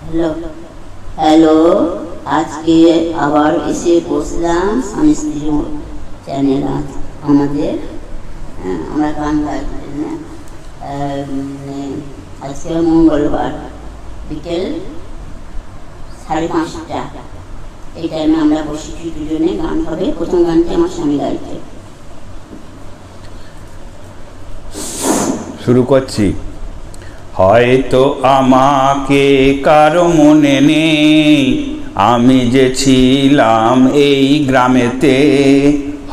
Hello hello আজকে আবার এসে বসলাম স্বামী স্ত্রী চ্যানেল আমাদের। আমরা গান গাইতে আজকে মঙ্গলবার বিকেল 5:30 এই টাইমে আমরা বসেছি দুজনে, গান হবে। প্রথম গানটি আমার স্বামী গাইছে। শুরু করছি। হয়তো আমাকে কারো মনে নেই, আমি যে ছিলাম এই গ্রামেতে।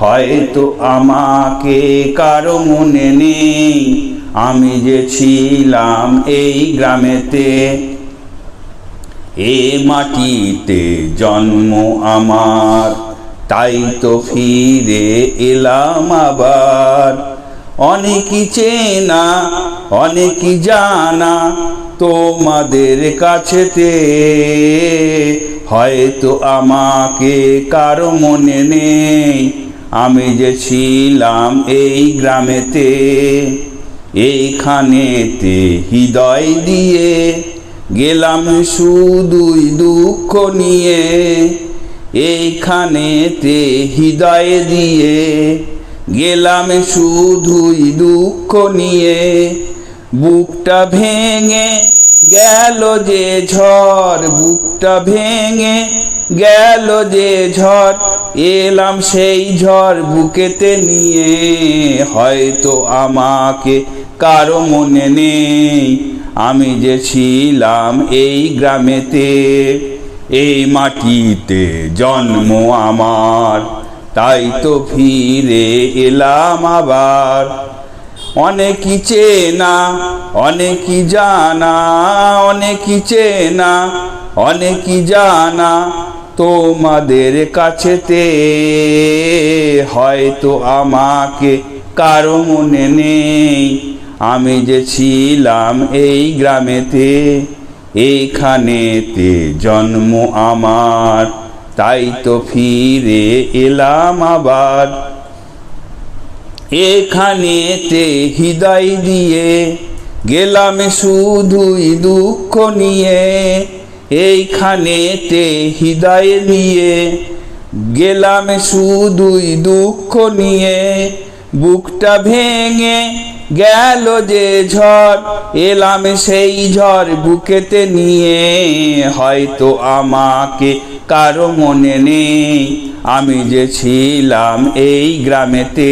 হয়তো আমাকে কারো মনে নেই, আমি যে ছিলাম এই গ্রামেতে। এ মাটিতে জন্ম আমার, তাই তো ফিরে এলাম আবার। অনেকই চেনা অনেকই জানা তোমাদের কাছেতে। হয়তো আমাকে কারো মনে নেই, আমি যে ছিলাম এই গ্রামেতে। এইখানেতে হৃদয় দিয়ে গেলাম শুধুই দুঃখ নিয়ে। এইখানেতে হৃদয় দিয়ে গেলাম শুধুই দুঃখ নিয়ে। বুকটা ভেঙে গেল যে ঝড়, বুকটা ভেঙে গেল যে ঝড়, এলাম সেই ঝড় বুকেতে নিয়ে। হয়তো আমাকে কারো মনে নেই, আমি যে ছিলাম এই গ্রামেতে। এই মাটিতে জন্ম আমার, তাই তো ফিরে এলাম আবার। অনেকই চেনা অনেকই জানা, অনেকই চেনা অনেকই জানা তোমাদের কাছেতে। হয়তো আমাকে কারো মনে নেই, আমি যে ছিলাম এই গ্রামেতে। এইখানেতে জন্ম আমার, তাই তো ফিরে এলাম আবার। এখানেতে হৃদয় দিয়ে গেলাম শুধুই দুঃখ নিয়ে। এইখানেতে হৃদয় নিয়ে গেলাম শুধুই দুঃখ নিয়ে। বুকটা ভেঙে গেল যে ঝড়, এলাম সেই ঝড় বুকেতে নিয়ে। হয়তো আমাকে কারো মনে নেই, আমি যে ছিলাম এই গ্রামেতে।